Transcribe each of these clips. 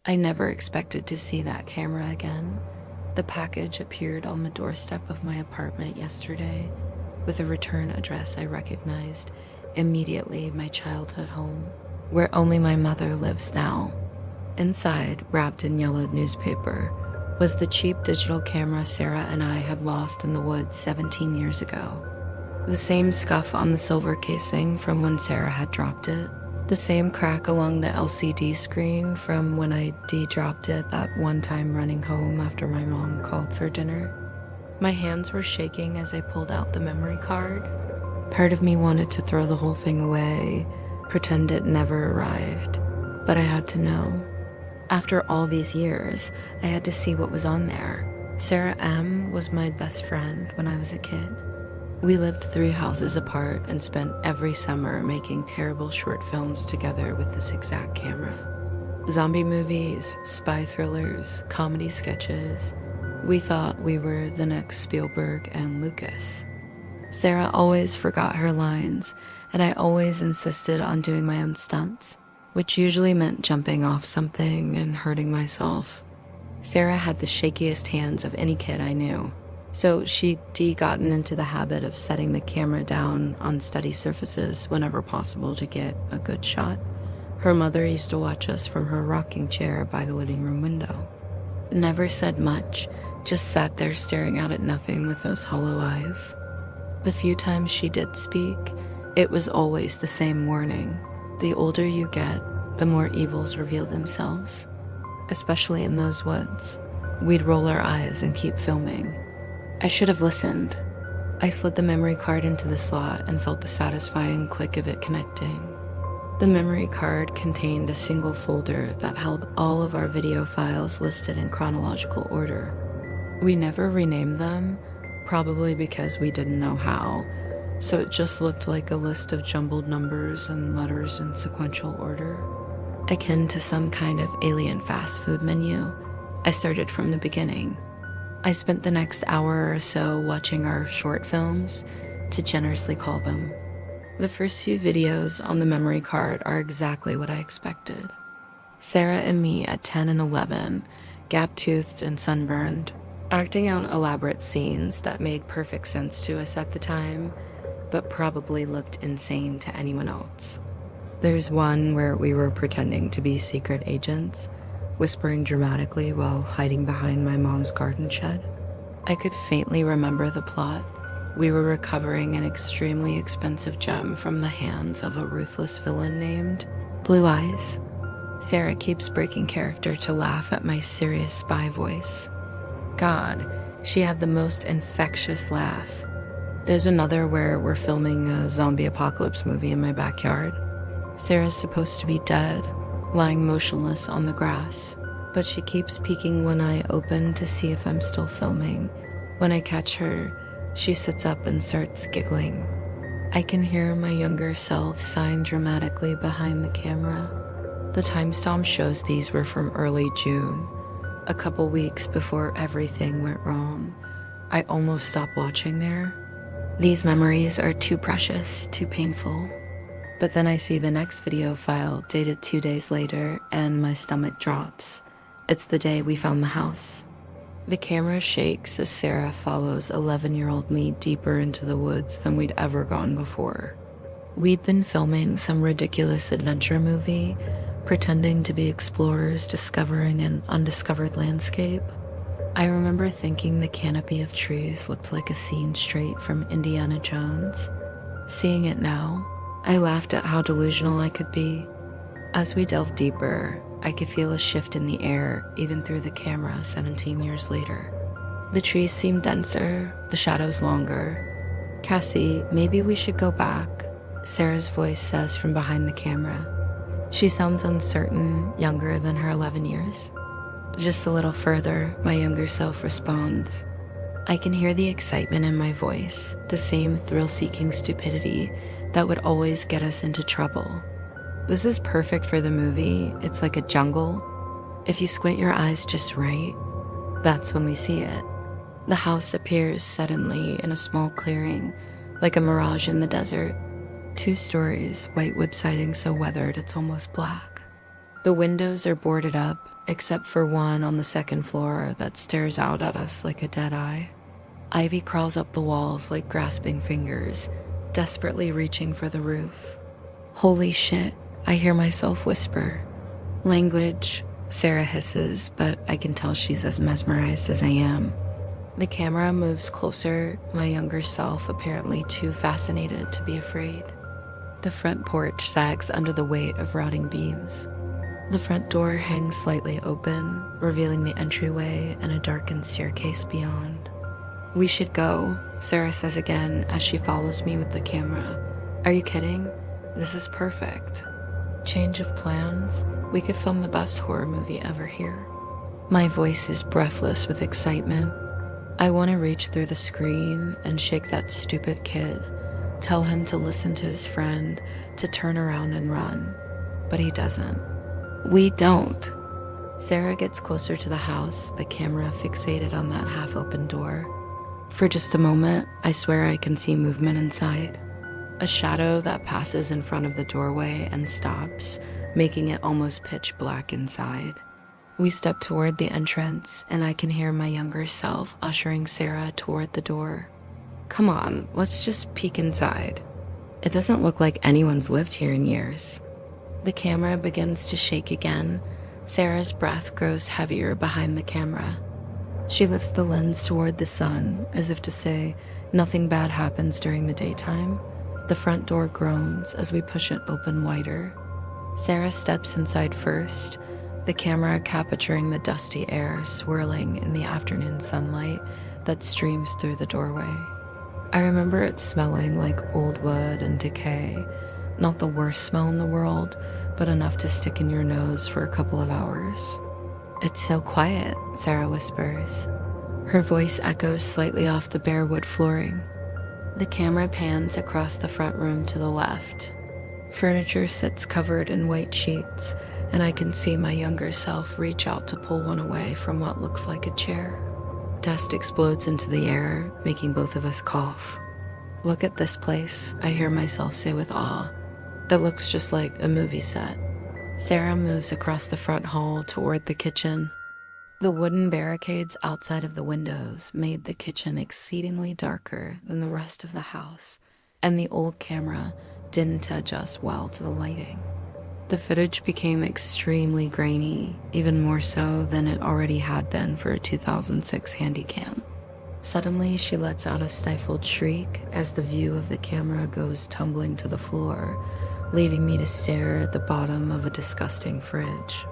I never expected to see that camera again. The package appeared on the doorstep of my apartment yesterday with a return address I recognized immediately, my childhood home, where only my mother lives now. Inside, wrapped in yellowed newspaper, was the cheap digital camera Sarah and I had lost in the woods 17 years ago. The same scuff on the silver casing from when Sarah had dropped it. The same crack along the LCD screen from when I de-dropped it that one time running home after my mom called for dinner. My hands were shaking as I pulled out the memory card. Part of me wanted to throw the whole thing away, pretend it never arrived, but I had to know. After all these years, I had to see what was on there. Sarah M. was my best friend when I was a kid. We lived 3 houses apart and spent every summer making terrible short films together with this exact camera. Zombie movies, spy thrillers, comedy sketches. We thought we were the next Spielberg and Lucas. Sarah always forgot her lines, and I always insisted on doing my own stunts, which usually meant jumping off something and hurting myself. Sarah had the shakiest hands of any kid I knew, so she'd gotten into the habit of setting the camera down on steady surfaces whenever possible to get a good shot. Her mother used to watch us from her rocking chair by the living room window. Never said much, just sat there staring out at nothing with those hollow eyes. The few times she did speak, it was always the same warning. The older you get, the more evils reveal themselves. Especially in those woods. We'd roll our eyes and keep filming. I should have listened. I slid the memory card into the slot and felt the satisfying click of it connecting. The memory card contained a single folder that held all of our video files listed in chronological order. We never renamed them, probably because we didn't know how, so it just looked like a list of jumbled numbers and letters in sequential order. Akin to some kind of alien fast food menu, I started from the beginning. I spent the next hour or so watching our short films, to generously call them. The first few videos on the memory card are exactly what I expected. Sarah and me at 10 and 11, gap-toothed and sunburned, acting out elaborate scenes that made perfect sense to us at the time, but probably looked insane to anyone else. There's one where we were pretending to be secret agents, whispering dramatically while hiding behind my mom's garden shed. I could faintly remember the plot. We were recovering an extremely expensive gem from the hands of a ruthless villain named Blue Eyes. Sarah keeps breaking character to laugh at my serious spy voice. God, she had the most infectious laugh. There's another where we're filming a zombie apocalypse movie in my backyard. Sarah's supposed to be dead, lying motionless on the grass, but she keeps peeking one eye open to see if I'm still filming. When I catch her, she sits up and starts giggling. I can hear my younger self sighing dramatically behind the camera. The timestamp shows these were from early June, a couple weeks before everything went wrong. I almost stopped watching there. These memories are too precious, too painful. But then I see the next video file dated 2 days later and my stomach drops. It's the day we found the house. The camera shakes as Sarah follows 11-year-old me deeper into the woods than we'd ever gone before. We'd been filming some ridiculous adventure movie, pretending to be explorers discovering an undiscovered landscape. I remember thinking the canopy of trees looked like a scene straight from Indiana Jones. Seeing it now, I laughed at how delusional I could be. As we delved deeper, I could feel a shift in the air, even through the camera 17 years later. The trees seemed denser, the shadows longer. Cassie, maybe we should go back, Sarah's voice says from behind the camera. She sounds uncertain, younger than her 11 years. Just a little further, my younger self responds. I can hear the excitement in my voice, the same thrill-seeking stupidity that would always get us into trouble. This is perfect for the movie. It's like a jungle. If you squint your eyes just right, that's when we see it. The house appears suddenly in a small clearing, like a mirage in the desert. 2 stories, white wood siding so weathered it's almost black. The windows are boarded up, except for one on the second floor that stares out at us like a dead eye. Ivy crawls up the walls like grasping fingers, desperately reaching for the roof. Holy shit, I hear myself whisper. Language, Sarah hisses, but I can tell she's as mesmerized as I am. The camera moves closer, my younger self apparently too fascinated to be afraid. The front porch sags under the weight of rotting beams. The front door hangs slightly open, revealing the entryway and a darkened staircase beyond. We should go, Sarah says again as she follows me with the camera. Are you kidding? This is perfect. Change of plans? We could film the best horror movie ever here. My voice is breathless with excitement. I want to reach through the screen and shake that stupid kid, tell him to listen to his friend, to turn around and run. But he doesn't. We don't. Sarah gets closer to the house, the camera fixated on that half-open door. For just a moment, I swear I can see movement inside. A shadow that passes in front of the doorway and stops, making it almost pitch black inside. We step toward the entrance, and I can hear my younger self ushering Sarah toward the door. Come on, let's just peek inside. It doesn't look like anyone's lived here in years. The camera begins to shake again. Sarah's breath grows heavier behind the camera. She lifts the lens toward the sun, as if to say, nothing bad happens during the daytime. The front door groans as we push it open wider. Sarah steps inside first, the camera capturing the dusty air swirling in the afternoon sunlight that streams through the doorway. I remember it smelling like old wood and decay, not the worst smell in the world, but enough to stick in your nose for a couple of hours. It's so quiet, Sarah whispers. Her voice echoes slightly off the bare wood flooring. The camera pans across the front room to the left. Furniture sits covered in white sheets, and I can see my younger self reach out to pull one away from what looks like a chair. Dust explodes into the air, making both of us cough. Look at this place, I hear myself say with awe. That looks just like a movie set. Sarah moves across the front hall toward the kitchen. The wooden barricades outside of the windows made the kitchen exceedingly darker than the rest of the house, and the old camera didn't adjust well to the lighting. The footage became extremely grainy, even more so than it already had been for a 2006 Handycam. Suddenly, she lets out a stifled shriek as the view of the camera goes tumbling to the floor, leaving me to stare at the bottom of a disgusting fridge.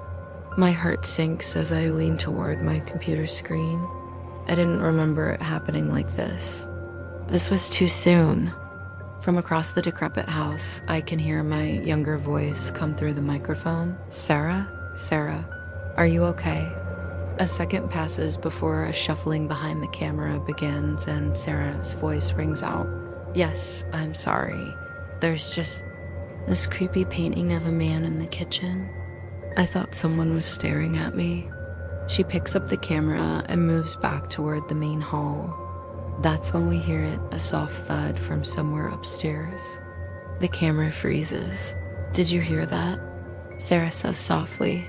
My heart sinks as I lean toward my computer screen. I didn't remember it happening like this. This was too soon. From across the decrepit house, I can hear my younger voice come through the microphone. Sarah? Sarah, are you okay? A second passes before a shuffling behind the camera begins and Sarah's voice rings out. Yes, I'm sorry. There's just this creepy painting of a man in the kitchen. I thought someone was staring at me. She picks up the camera and moves back toward the main hall. That's when we hear it, a soft thud from somewhere upstairs. The camera freezes. Did you hear that? Sarah says softly.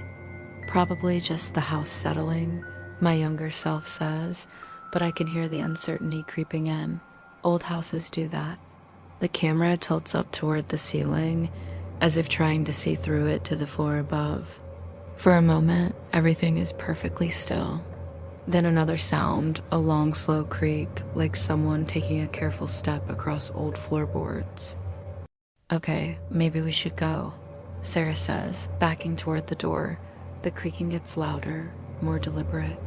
Probably just the house settling, my younger self says, but I can hear the uncertainty creeping in. Old houses do that. The camera tilts up toward the ceiling, as if trying to see through it to the floor above. For a moment, everything is perfectly still. Then another sound, a long, slow creak, like someone taking a careful step across old floorboards. Okay, maybe we should go, Sarah says, backing toward the door. The creaking gets louder, more deliberate.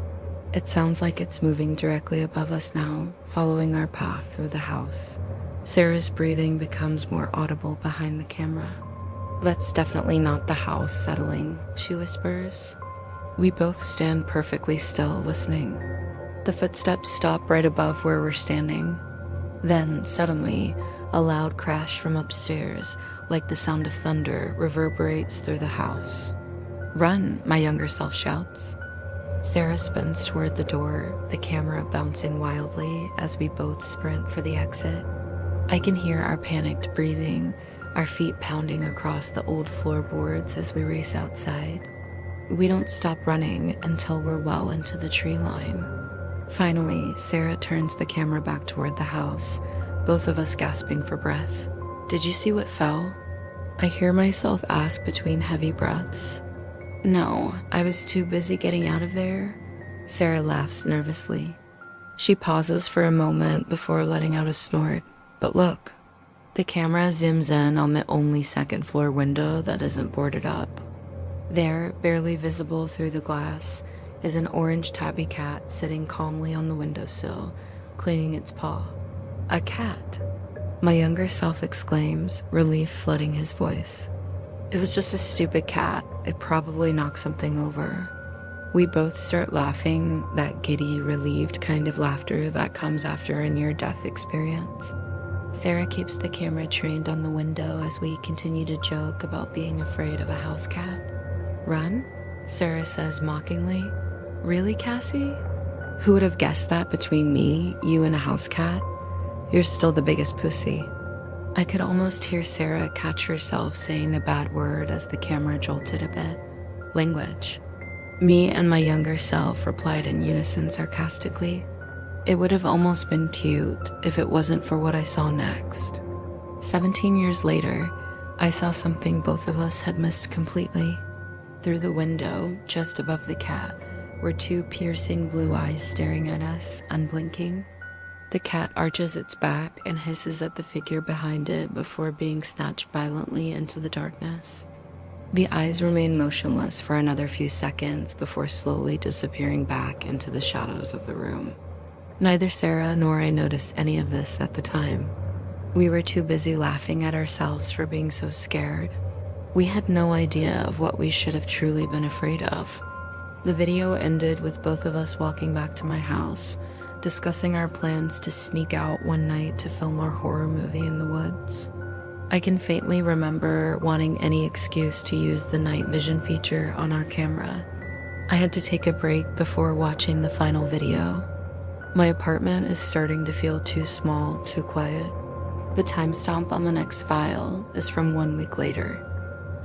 It sounds like it's moving directly above us now, following our path through the house. Sarah's breathing becomes more audible behind the camera. That's definitely not the house settling, she whispers. We both stand perfectly still, listening. The footsteps stop right above where we're standing. Then, suddenly, a loud crash from upstairs, like the sound of thunder, reverberates through the house. Run, my younger self shouts. Sarah spins toward the door, the camera bouncing wildly as we both sprint for the exit. I can hear our panicked breathing, our feet pounding across the old floorboards as we race outside. We don't stop running until we're well into the tree line. Finally, Sarah turns the camera back toward the house, both of us gasping for breath. "Did you see what fell?" I hear myself ask between heavy breaths. "No, I was too busy getting out of there." Sarah laughs nervously. She pauses for a moment before letting out a snort. "But look." The camera zooms in on the only second-floor window that isn't boarded up. There, barely visible through the glass, is an orange tabby cat sitting calmly on the windowsill, cleaning its paw. A cat! My younger self exclaims, relief flooding his voice. "It was just a stupid cat. It probably knocked something over." We both start laughing, that giddy, relieved kind of laughter that comes after a near-death experience. Sarah keeps the camera trained on the window as we continue to joke about being afraid of a house cat. "Run?" Sarah says mockingly. "Really, Cassie? Who would have guessed that between me, you, and a house cat? You're still the biggest pussy." I could almost hear Sarah catch herself saying the bad word as the camera jolted a bit. Language. Me and my younger self replied in unison sarcastically. It would have almost been cute if it wasn't for what I saw next. 17 years later, I saw something both of us had missed completely. Through the window, just above the cat, were two piercing blue eyes staring at us, unblinking. The cat arches its back and hisses at the figure behind it before being snatched violently into the darkness. The eyes remain motionless for another few seconds before slowly disappearing back into the shadows of the room. Neither Sarah nor I noticed any of this at the time. We were too busy laughing at ourselves for being so scared. We had no idea of what we should have truly been afraid of. The video ended with both of us walking back to my house, discussing our plans to sneak out one night to film our horror movie in the woods. I can faintly remember wanting any excuse to use the night vision feature on our camera. I had to take a break before watching the final video. My apartment is starting to feel too small, too quiet. The timestamp on the next file is from 1 week later,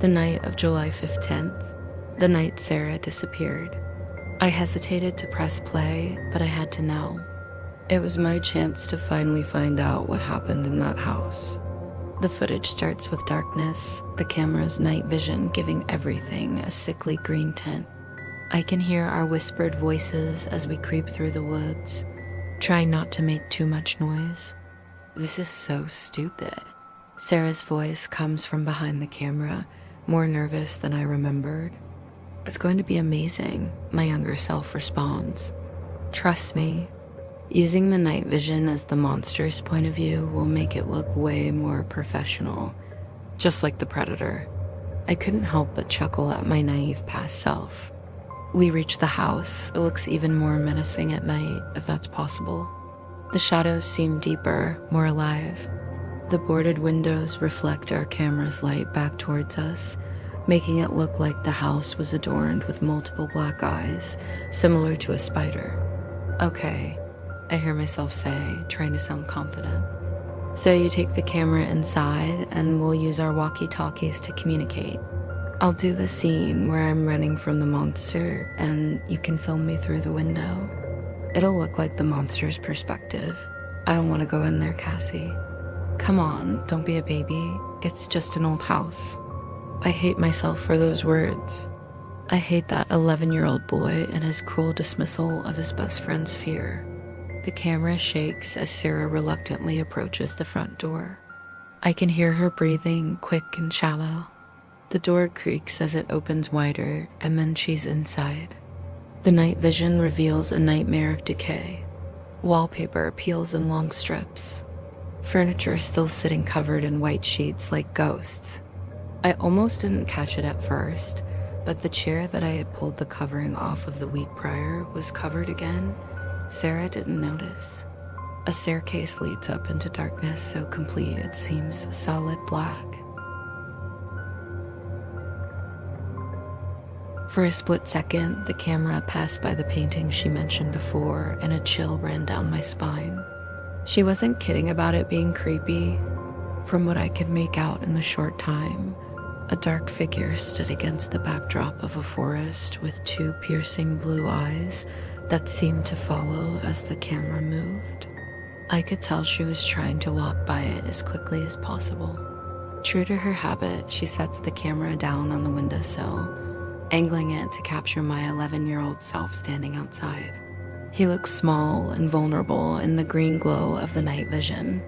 the night of July 15th, the night Sarah disappeared. I hesitated to press play, but I had to know. It was my chance to finally find out what happened in that house. The footage starts with darkness, the camera's night vision giving everything a sickly green tint. I can hear our whispered voices as we creep through the woods, trying not to make too much noise. "This is so stupid." Sarah's voice comes from behind the camera, more nervous than I remembered. "It's going to be amazing," my younger self responds. "Trust me. Using the night vision as the monster's point of view will make it look way more professional, just like the Predator." I couldn't help but chuckle at my naive past self. We reach the house. It looks even more menacing at night, if that's possible. The shadows seem deeper, more alive. The boarded windows reflect our camera's light back towards us, making it look like the house was adorned with multiple black eyes, similar to a spider. "Okay," I hear myself say, trying to sound confident. "So you take the camera inside and we'll use our walkie-talkies to communicate. I'll do the scene where I'm running from the monster and you can film me through the window. It'll look like the monster's perspective. I don't want to go in there, Cassie." "Come on, don't be a baby. It's just an old house." I hate myself for those words. I hate that 11-year-old boy and his cruel dismissal of his best friend's fear. The camera shakes as Sarah reluctantly approaches the front door. I can hear her breathing, quick and shallow. The door creaks as it opens wider, and then she's inside. The night vision reveals a nightmare of decay. Wallpaper peels in long strips. Furniture still sitting covered in white sheets like ghosts. I almost didn't catch it at first, but the chair that I had pulled the covering off of the week prior was covered again. Sarah didn't notice. A staircase leads up into darkness so complete it seems solid black. For a split second, the camera passed by the painting she mentioned before, and a chill ran down my spine. She wasn't kidding about it being creepy. From what I could make out in the short time, A dark figure stood against the backdrop of a forest with two piercing blue eyes that seemed to follow as the camera moved. I could tell she was trying to walk by it as quickly as possible. True to her habit, she sets the camera down on the windowsill, angling it to capture my 11-year-old self standing outside. He looks small and vulnerable in the green glow of the night vision.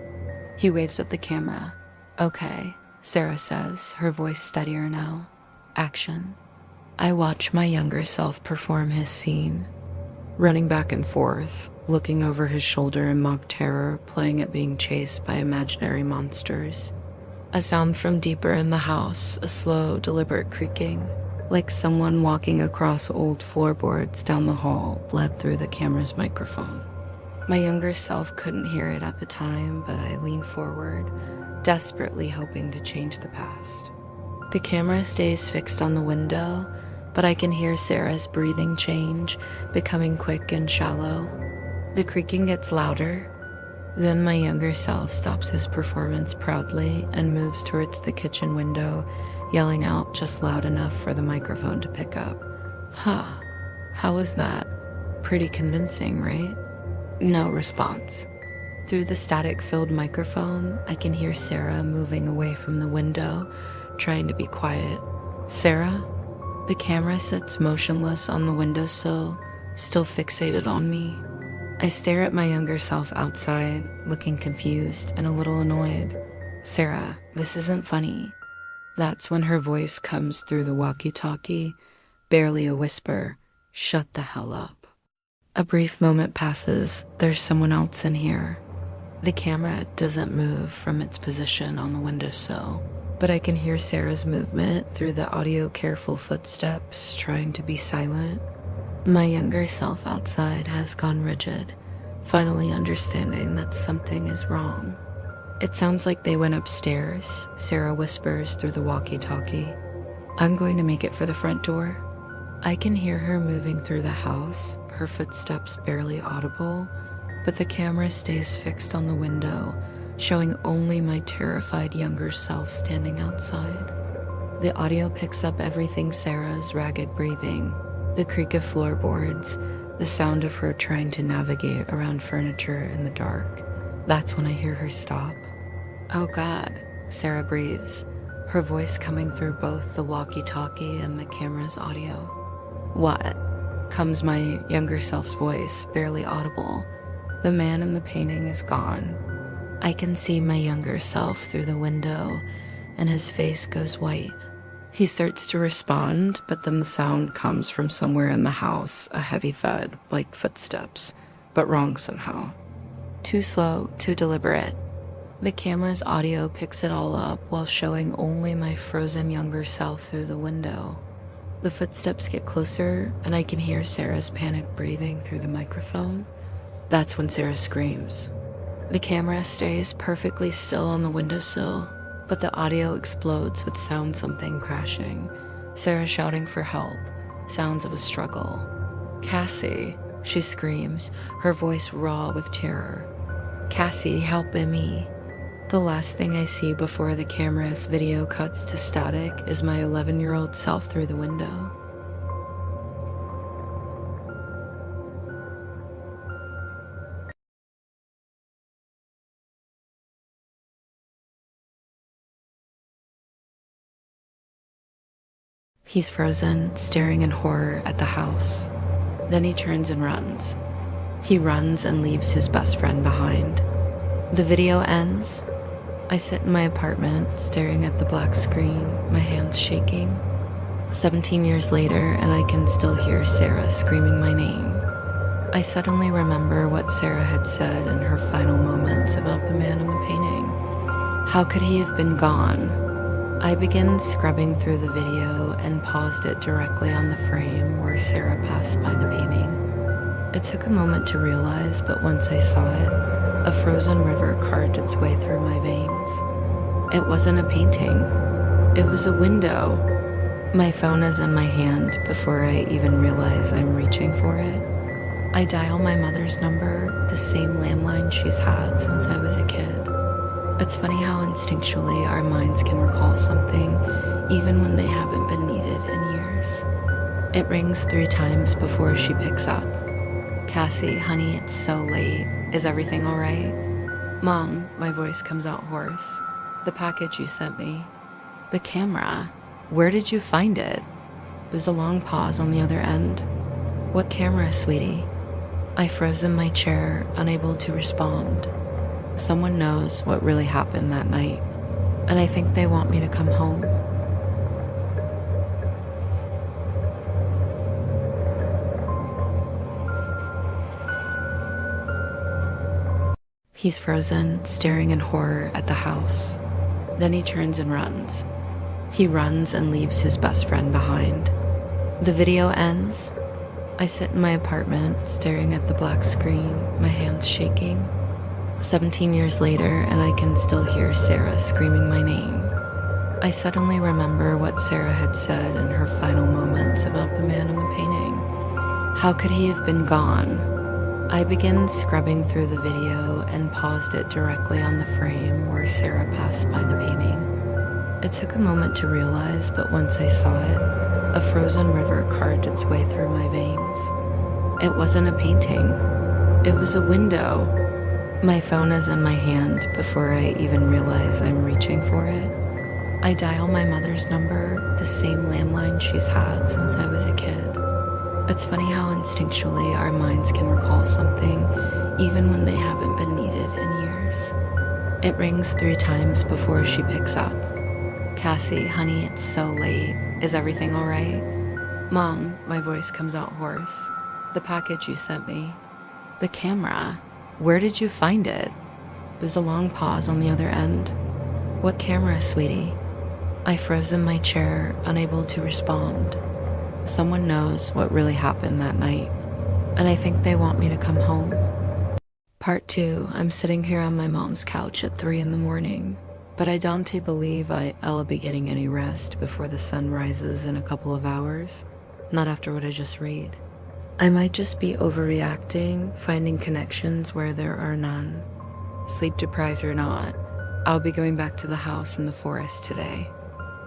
He waves at the camera. "Okay," Sarah says, her voice steadier now. "Action." I watch my younger self perform his scene, running back and forth, looking over his shoulder in mock terror, playing at being chased by imaginary monsters. A sound from deeper in the house, a slow, deliberate creaking, like someone walking across old floorboards down the hall, bled through the camera's microphone. My younger self couldn't hear it at the time, but I leaned forward, desperately hoping to change the past. The camera stays fixed on the window, but I can hear Sarah's breathing change, becoming quick and shallow. The creaking gets louder. Then my younger self stops his performance proudly and moves towards the kitchen window, yelling out just loud enough for the microphone to pick up. Huh, how was that? Pretty convincing, right? No response. Through the static-filled microphone, I can hear Sarah moving away from the window, trying to be quiet. "Sarah?" The camera sits motionless on the windowsill, still fixated on me. I stare at my younger self outside, looking confused and a little annoyed. "Sarah, this isn't funny." That's when her voice comes through the walkie-talkie, barely a whisper. "Shut the hell up." A brief moment passes. There's someone else in here. The camera doesn't move from its position on the windowsill, but I can hear Sarah's movement through the audio-careful footsteps, trying to be silent. My younger self outside has gone rigid, finally understanding that something is wrong. "It sounds like they went upstairs," Sarah whispers through the walkie-talkie. "I'm going to make it for the front door." I can hear her moving through the house, her footsteps barely audible, but the camera stays fixed on the window, showing only my terrified younger self standing outside. The audio picks up everything: Sarah's ragged breathing, the creak of floorboards, the sound of her trying to navigate around furniture in the dark. That's when I hear her stop. "Oh God," Sarah breathes, her voice coming through both the walkie-talkie and the camera's audio. "What?" comes my younger self's voice, barely audible. The man in the painting is gone. I can see my younger self through the window, and his face goes white. He starts to respond, but then the sound comes from somewhere in the house, a heavy thud, like footsteps, but wrong somehow. Too slow, too deliberate. The camera's audio picks it all up while showing only my frozen younger self through the window. The footsteps get closer, and I can hear Sarah's panicked breathing through the microphone. That's when Sarah screams. The camera stays perfectly still on the windowsill, but the audio explodes with something crashing. Sarah shouting for help, sounds of a struggle. "Cassie," she screams, her voice raw with terror. "Cassie, help me." The last thing I see before the camera's video cuts to static is my 11-year-old self through the window. He's frozen, staring in horror at the house. Then he turns and runs. He runs and leaves his best friend behind. The video ends. I sit in my apartment, staring at the black screen, my hands shaking. 17 years later, and I can still hear Sarah screaming my name. I suddenly remember what Sarah had said in her final moments about the man in the painting. How could he have been gone? I began scrubbing through the video and paused it directly on the frame where Sarah passed by the painting. It took a moment to realize, but once I saw it, a frozen river carved its way through my veins. It wasn't a painting. It was a window. My phone is in my hand before I even realize I'm reaching for it. I dial my mother's number, the same landline she's had since I was a kid. It's funny how instinctually our minds can recall something even when they haven't been needed in years. It rings 3 times before she picks up. Cassie, honey, it's so late. Is everything all right? Mom, my voice comes out hoarse. The package you sent me. The camera. Where did you find it? There's a long pause on the other end. What camera, sweetie? I froze in my chair, unable to respond. Someone knows what really happened that night, and I think they want me to come home. He's frozen, staring in horror at the house. Then he turns and runs. He runs and leaves his best friend behind. The video ends. I sit in my apartment, staring at the black screen, my hands shaking. 17 years later, and I can still hear Sarah screaming my name. I suddenly remember what Sarah had said in her final moments about the man in the painting. How could he have been gone? I began scrubbing through the video and paused it directly on the frame where Sarah passed by the painting. It took a moment to realize, but once I saw it, a frozen river carved its way through my veins. It wasn't a painting. It was a window. My phone is in my hand before I even realize I'm reaching for it. I dial my mother's number, the same landline she's had since I was a kid. It's funny how instinctually our minds can recall something even when they haven't been needed in years. It rings 3 times before she picks up. Cassie, honey, it's so late. Is everything all right? Mom, my voice comes out hoarse. The package you sent me. The camera. Where did you find it? There's a long pause on the other end. What camera, sweetie? I froze in my chair, unable to respond. Someone knows what really happened that night, and I think they want me to come home. Part 2. I'm sitting here on my mom's couch at 3 in the morning, but I don't believe I'll be getting any rest before the sun rises in a couple of hours. Not after what I just read. I might just be overreacting, finding connections where there are none. Sleep deprived or not, I'll be going back to the house in the forest today.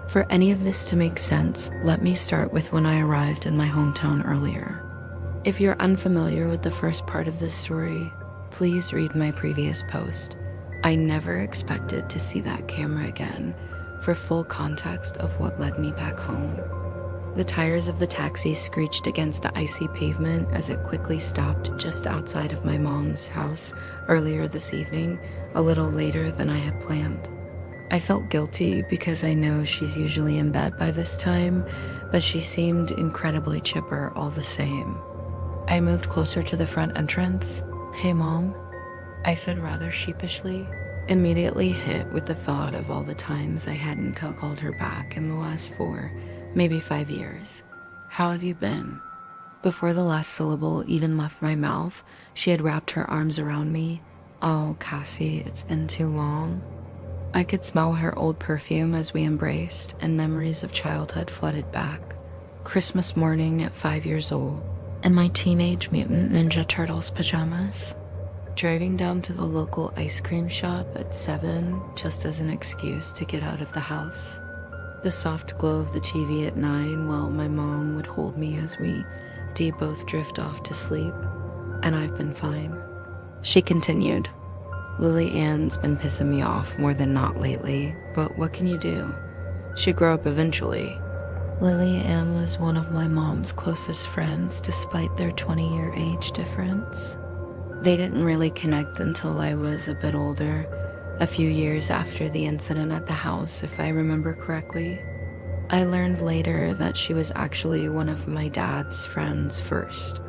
For any of this to make sense, let me start with when I arrived in my hometown earlier. If you're unfamiliar with the first part of this story, please read my previous post. I never expected to see that camera again, for full context of what led me back home. The tires of the taxi screeched against the icy pavement as it quickly stopped just outside of my mom's house earlier this evening, a little later than I had planned. I felt guilty because I know she's usually in bed by this time, but she seemed incredibly chipper all the same. I moved closer to the front entrance. "Hey, Mom," I said rather sheepishly, immediately hit with the thought of all the times I hadn't called her back in the last 4, maybe 5 years. "How have you been?" Before the last syllable even left my mouth, she had wrapped her arms around me. "Oh, Cassie, it's been too long." I could smell her old perfume as we embraced, and memories of childhood flooded back. Christmas morning at 5 years old, and my Teenage Mutant Ninja Turtles pajamas. Driving down to the local ice cream shop at 7 just as an excuse to get out of the house. The soft glow of the TV at 9 while my mom would hold me as we both drift off to sleep. And I've been fine. She continued. "Lily Ann's been pissing me off more than not lately, but what can you do? She'd grow up eventually." Lily Ann was one of my mom's closest friends despite their 20-year age difference. They didn't really connect until I was a bit older, a few years after the incident at the house, if I remember correctly. I learned later that she was actually one of my dad's friends first,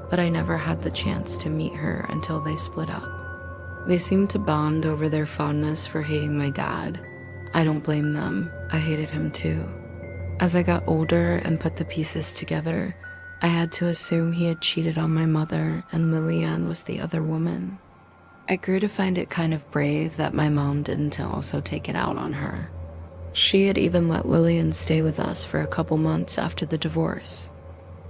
but I never had the chance to meet her until they split up. They seemed to bond over their fondness for hating my dad. I don't blame them. I hated him too. As I got older and put the pieces together, I had to assume he had cheated on my mother and Lillian was the other woman. I grew to find it kind of brave that my mom didn't also take it out on her. She had even let Lillian stay with us for a couple months after the divorce.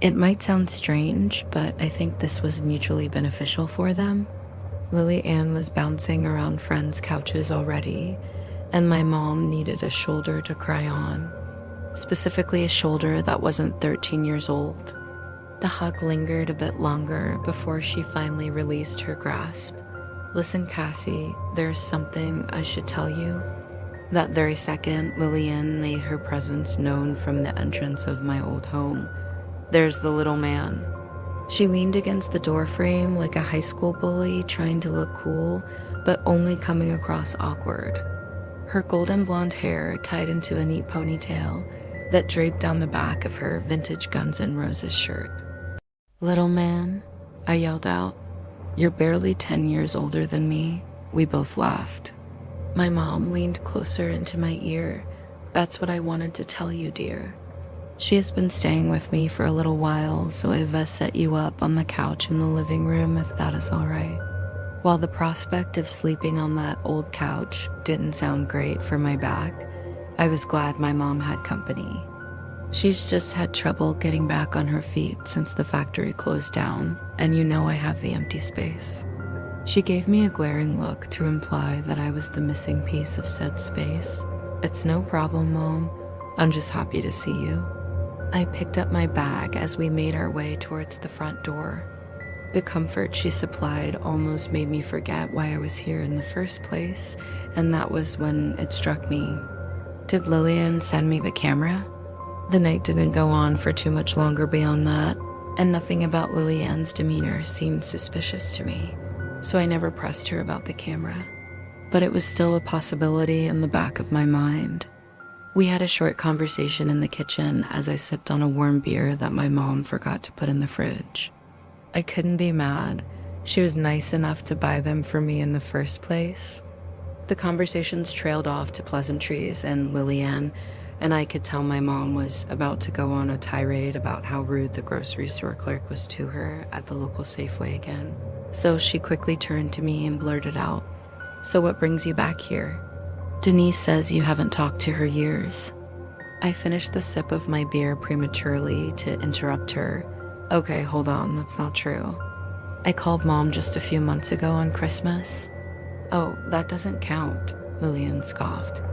It might sound strange, but I think this was mutually beneficial for them. Lily Ann was bouncing around friends' couches already, and my mom needed a shoulder to cry on. specifically a shoulder that wasn't 13 years old. The hug lingered a bit longer before she finally released her grasp. "Listen, Cassie, there's something I should tell you." That very second, Lillian made her presence known from the entrance of my old home. "There's the little man." She leaned against the doorframe like a high school bully trying to look cool, but only coming across awkward. Her golden blonde hair tied into a neat ponytail that draped down the back of her vintage Guns N' Roses shirt. "Little man," I yelled out. "You're barely 10 years older than me." We both laughed. My mom leaned closer into my ear. "That's what I wanted to tell you, dear. She has been staying with me for a little while, so I've set you up on the couch in the living room if that is all right." While the prospect of sleeping on that old couch didn't sound great for my back, I was glad my mom had company. She's just had trouble getting back on her feet since the factory closed down, and you know I have the empty space. She gave me a glaring look to imply that I was the missing piece of said space. "It's no problem, Mom. I'm just happy to see you." I picked up my bag as we made our way towards the front door. The comfort she supplied almost made me forget why I was here in the first place, and that was when it struck me. Did Lillian send me the camera? The night didn't go on for too much longer beyond that, and nothing about Lillian's demeanor seemed suspicious to me, so I never pressed her about the camera. But it was still a possibility in the back of my mind. We had a short conversation in the kitchen as I sipped on a warm beer that my mom forgot to put in the fridge. I couldn't be mad. She was nice enough to buy them for me in the first place. The conversations trailed off to pleasantries, and Lillian and I could tell my mom was about to go on a tirade about how rude the grocery store clerk was to her at the local Safeway again. So she quickly turned to me and blurted out, "So what brings you back here?" "Denise says you haven't talked to her years." I finished the sip of my beer prematurely to interrupt her. "Okay, hold on, that's not true. I called Mom just a few months ago on Christmas." "Oh, that doesn't count," Lillian scoffed.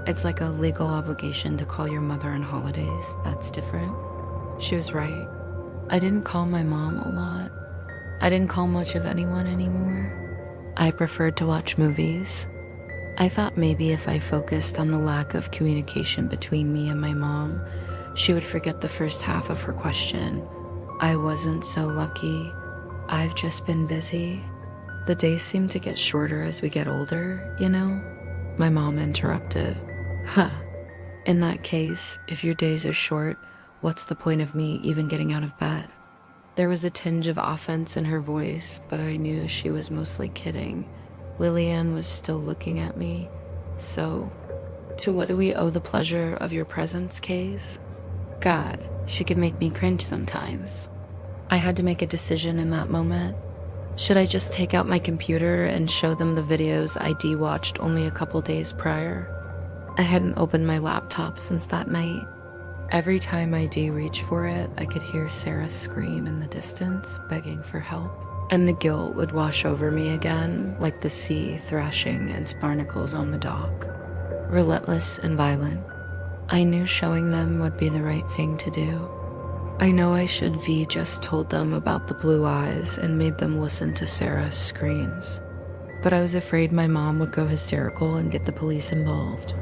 "It's like a legal obligation to call your mother on holidays. That's different." She was right. I didn't call my mom a lot. I didn't call much of anyone anymore. I preferred to watch movies. I thought maybe if I focused on the lack of communication between me and my mom, she would forget the first half of her question. I wasn't so lucky. I've just been busy. The days seem to get shorter as we get older, you know? My mom interrupted. "Huh. In that case, if your days are short, what's the point of me even getting out of bed?" There was a tinge of offense in her voice, but I knew she was mostly kidding. Lillian was still looking at me. "So, to what do we owe the pleasure of your presence, Kays?" God, she could make me cringe sometimes. I had to make a decision in that moment. Should I just take out my computer and show them the videos ID watched only a couple days prior? I hadn't opened my laptop since that night. Every time ID reached for it, I could hear Sarah scream in the distance, begging for help. And the guilt would wash over me again, like the sea thrashing its barnacles on the dock. Relentless and violent. I knew showing them would be the right thing to do. I know I should have just told them about the blue eyes and made them listen to Sarah's screams. But I was afraid my mom would go hysterical and get the police involved.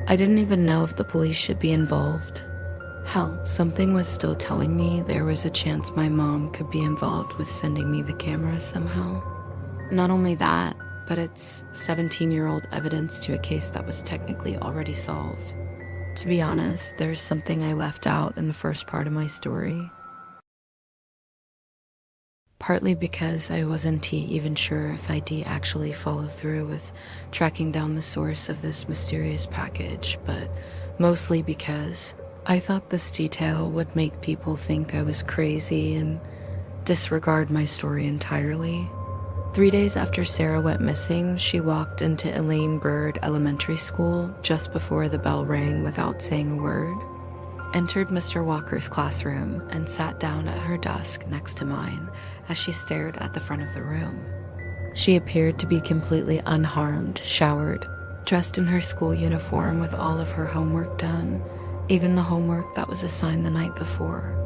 I didn't even know if the police should be involved. Hell, something was still telling me there was a chance my mom could be involved with sending me the camera somehow. Not only that, but it's 17-year-old evidence to a case that was technically already solved. To be honest, there's something I left out in the first part of my story. Partly because I wasn't even sure if I'd actually follow through with tracking down the source of this mysterious package, but mostly because I thought this detail would make people think I was crazy and disregard my story entirely. 3 days after Sarah went missing, she walked into Elaine Bird Elementary School just before the bell rang without saying a word, entered Mr. Walker's classroom, and sat down at her desk next to mine as she stared at the front of the room. She appeared to be completely unharmed, showered, dressed in her school uniform with all of her homework done, even the homework that was assigned the night before.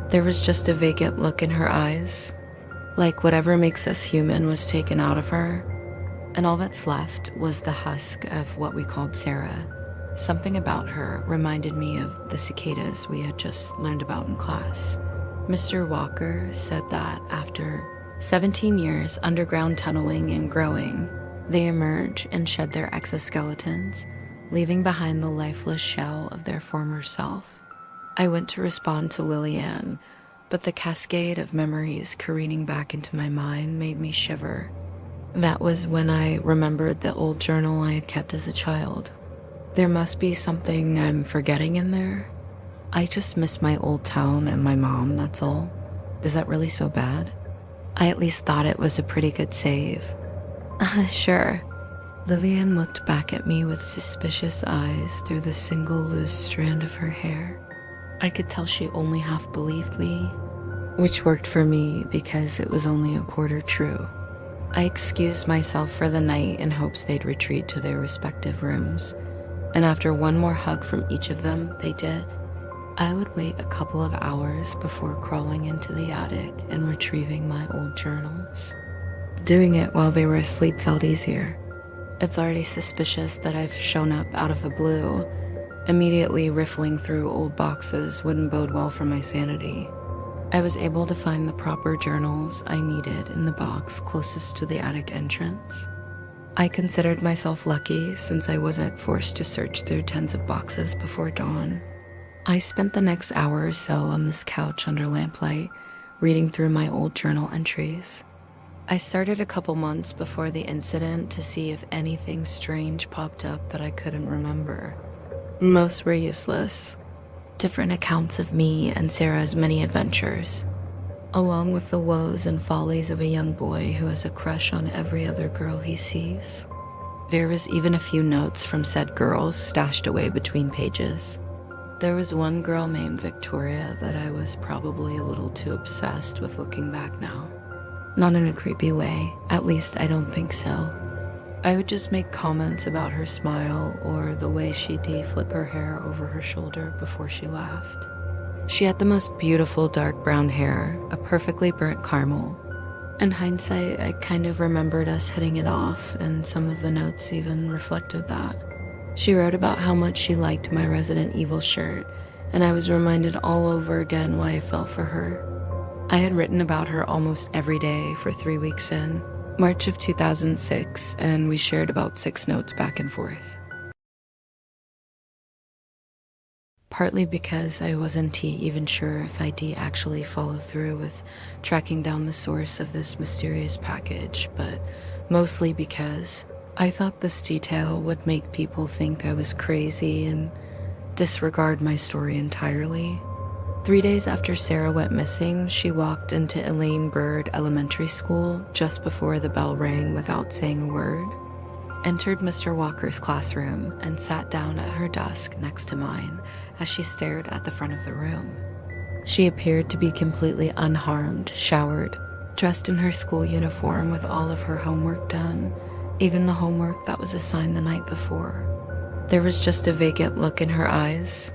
There was just a vacant look in her eyes, like whatever makes us human was taken out of her, and all that's left was the husk of what we called Sarah. Something about her reminded me of the cicadas we had just learned about in class. Mr. Walker said that after 17 years underground tunneling and growing, they emerge and shed their exoskeletons, leaving behind the lifeless shell of their former self. I went to respond to Lillian, but the cascade of memories careening back into my mind made me shiver. That was when I remembered the old journal I had kept as a child. There must be something I'm forgetting in there. I just miss my old town and my mom, that's all. Is that really so bad? I at least thought it was a pretty good save. Sure. Lillian looked back at me with suspicious eyes through the single loose strand of her hair. I could tell she only half believed me, which worked for me because it was only a quarter true. I excused myself for the night in hopes they'd retreat to their respective rooms, and after one more hug from each of them, they did. I would wait a couple of hours before crawling into the attic and retrieving my old journals. Doing it while they were asleep felt easier. It's already suspicious that I've shown up out of the blue. Immediately riffling through old boxes wouldn't bode well for my sanity. I was able to find the proper journals I needed in the box closest to the attic entrance. I considered myself lucky since I wasn't forced to search through tens of boxes before dawn. I spent the next hour or so on this couch under lamplight, reading through my old journal entries. I started a couple months before the incident to see if anything strange popped up that I couldn't remember. Most were useless. Different accounts of me and Sarah's many adventures, along with the woes and follies of a young boy who has a crush on every other girl he sees. There was even a few notes from said girls stashed away between pages. There was one girl named Victoria that I was probably a little too obsessed with looking back now. Not in a creepy way, at least I don't think so. I would just make comments about her smile or the way she'd flip her hair over her shoulder before she laughed. She had the most beautiful dark brown hair, a perfectly burnt caramel. In hindsight, I kind of remembered us hitting it off, and some of the notes even reflected that. She wrote about how much she liked my Resident Evil shirt, and I was reminded all over again why I fell for her. I had written about her almost every day for 3 weeks in March of 2006, and we shared about 6 notes back and forth. Partly because I wasn't even sure if I'd actually follow through with tracking down the source of this mysterious package, but mostly because I thought this detail would make people think I was crazy and disregard my story entirely. 3 days after Sarah went missing, she walked into Elaine Bird Elementary School just before the bell rang without saying a word, entered Mr. Walker's classroom, and sat down at her desk next to mine as she stared at the front of the room. She appeared to be completely unharmed, showered, dressed in her school uniform with all of her homework done, even the homework that was assigned the night before. There was just a vacant look in her eyes,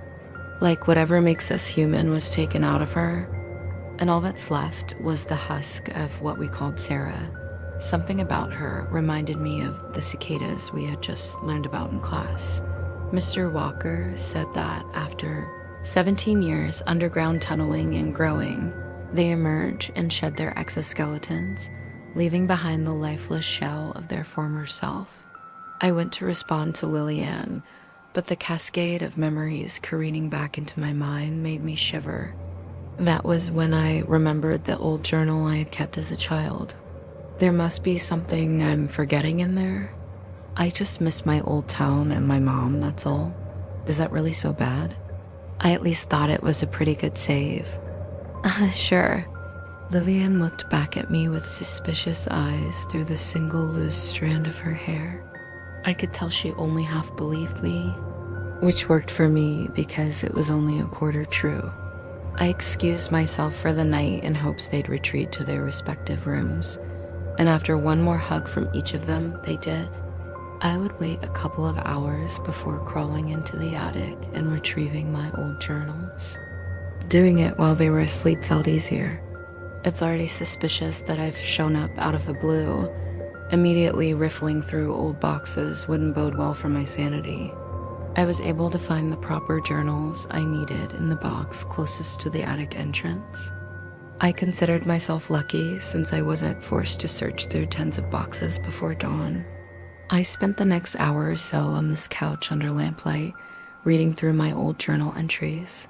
like whatever makes us human was taken out of her, and all that's left was the husk of what we called Sarah. Something about her reminded me of the cicadas we had just learned about in class. Mr. Walker said that after 17 years underground tunneling and growing, they emerge and shed their exoskeletons, leaving behind the lifeless shell of their former self. I went to respond to Lillian, but the cascade of memories careening back into my mind made me shiver. That was when I remembered the old journal I had kept as a child. There must be something I'm forgetting in there. I just miss my old town and my mom, that's all. Is that really so bad? I at least thought it was a pretty good save. Sure. Lillian looked back at me with suspicious eyes through the single loose strand of her hair. I could tell she only half believed me, which worked for me because it was only a quarter true. I excused myself for the night in hopes they'd retreat to their respective rooms, and after one more hug from each of them, they did. I would wait a couple of hours before crawling into the attic and retrieving my old journals. Doing it while they were asleep felt easier. It's already suspicious that I've shown up out of the blue. Immediately riffling through old boxes wouldn't bode well for my sanity. I was able to find the proper journals I needed in the box closest to the attic entrance. I considered myself lucky since I wasn't forced to search through tens of boxes before dawn. I spent the next hour or so on this couch under lamplight, reading through my old journal entries.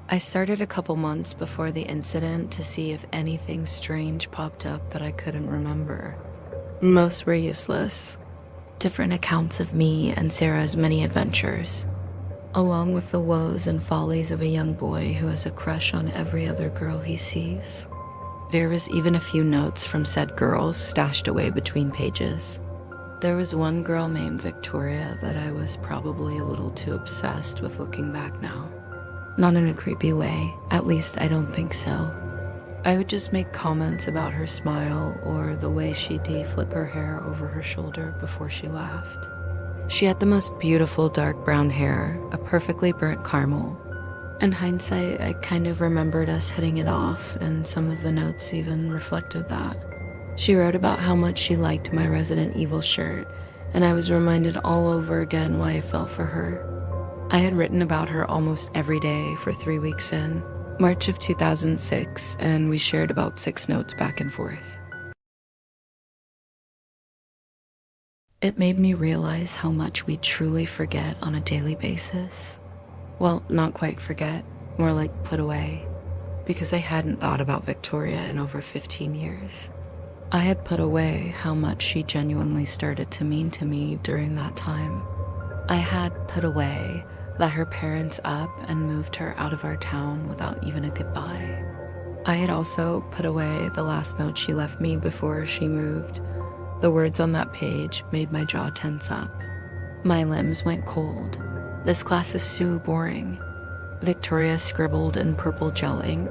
I started a couple months before the incident to see if anything strange popped up that I couldn't remember. Most were useless. Different accounts of me and Sarah's many adventures, along with the woes and follies of a young boy who has a crush on every other girl he sees. There was even a few notes from said girls stashed away between pages. There was one girl named Victoria that I was probably a little too obsessed with looking back now. Not in a creepy way, at least I don't think so. I would just make comments about her smile or the way she'd flip her hair over her shoulder before she laughed. She had the most beautiful dark brown hair, a perfectly burnt caramel. In hindsight, I kind of remembered us hitting it off, and some of the notes even reflected that. She wrote about how much she liked my Resident Evil shirt, and I was reminded all over again why I fell for her. I had written about her almost every day for 3 weeks in March of 2006, and we shared about 6 notes back and forth. It made me realize how much we truly forget on a daily basis. Well, not quite forget, more like put away, because I hadn't thought about Victoria in over 15 years. I had put away how much she genuinely started to mean to me during that time. I had put away let her parents up and moved her out of our town without even a goodbye. I had also put away the last note she left me before she moved. The words on that page made my jaw tense up. My limbs went cold. This class is so boring. Victoria scribbled in purple gel ink.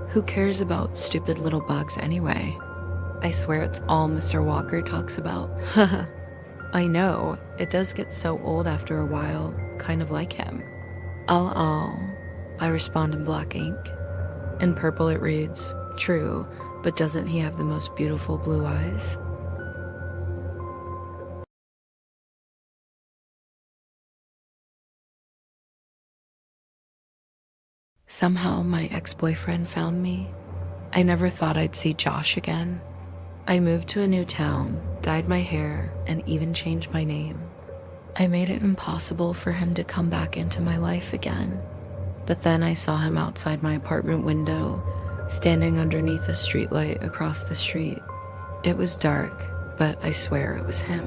Who cares about stupid little bugs anyway? I swear it's all Mr. Walker talks about. I know, it does get so old after a while, kind of like him. I respond in black ink. In purple it reads, true, but doesn't he have the most beautiful blue eyes? Somehow my ex-boyfriend found me. I never thought I'd see Josh again. I moved to a new town, dyed my hair, and even changed my name. I made it impossible for him to come back into my life again. But then I saw him outside my apartment window, standing underneath a streetlight across the street. It was dark, but I swear it was him.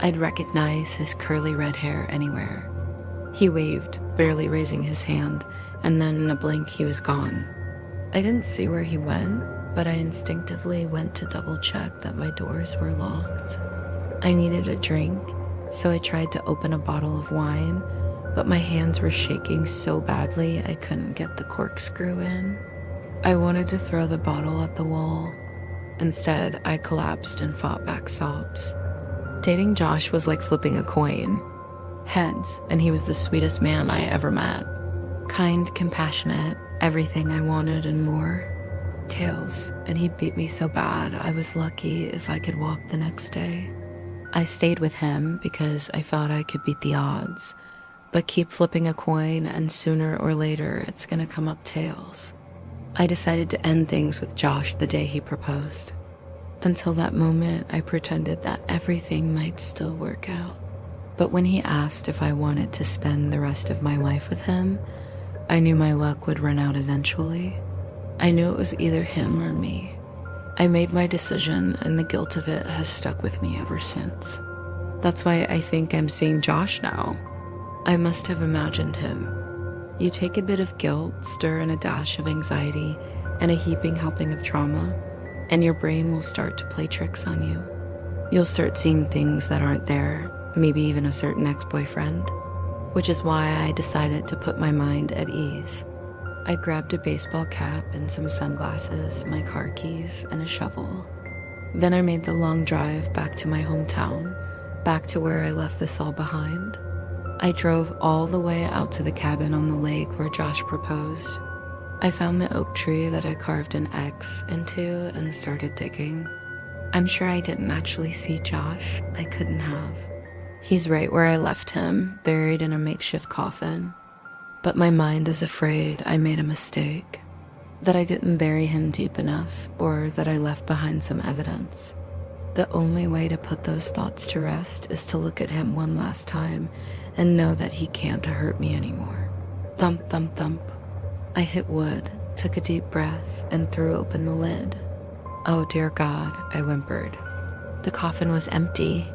I'd recognize his curly red hair anywhere. He waved, barely raising his hand, and then in a blink he was gone. I didn't see where he went, but I instinctively went to double check that my doors were locked. I needed a drink, so I tried to open a bottle of wine, but my hands were shaking so badly I couldn't get the corkscrew in. I wanted to throw the bottle at the wall. Instead, I collapsed and fought back sobs. Dating Josh was like flipping a coin. Heads, and he was the sweetest man I ever met. Kind, compassionate, everything I wanted and more. Tails, and he beat me so bad I was lucky if I could walk the next day. I stayed with him because I thought I could beat the odds, but keep flipping a coin and sooner or later it's gonna come up tails. I decided to end things with Josh the day he proposed. Until that moment, I pretended that everything might still work out. But when he asked if I wanted to spend the rest of my life with him, I knew my luck would run out eventually. I knew it was either him or me. I made my decision, and the guilt of it has stuck with me ever since. That's why I think I'm seeing Josh now. I must have imagined him. You take a bit of guilt, stir in a dash of anxiety, and a heaping helping of trauma, and your brain will start to play tricks on you. You'll start seeing things that aren't there, maybe even a certain ex-boyfriend, which is why I decided to put my mind at ease. I grabbed a baseball cap and some sunglasses, my car keys, and a shovel. Then I made the long drive back to my hometown, back to where I left this all behind. I drove all the way out to the cabin on the lake where Josh proposed. I found the oak tree that I carved an X into and started digging. I'm sure I didn't actually see Josh. I couldn't have. He's right where I left him, buried in a makeshift coffin. But my mind is afraid I made a mistake, that I didn't bury him deep enough, or that I left behind some evidence. The only way to put those thoughts to rest is to look at him one last time and know that he can't hurt me anymore. Thump, thump, thump. I hit wood, took a deep breath, and threw open the lid. Oh dear God, I whimpered. The coffin was empty.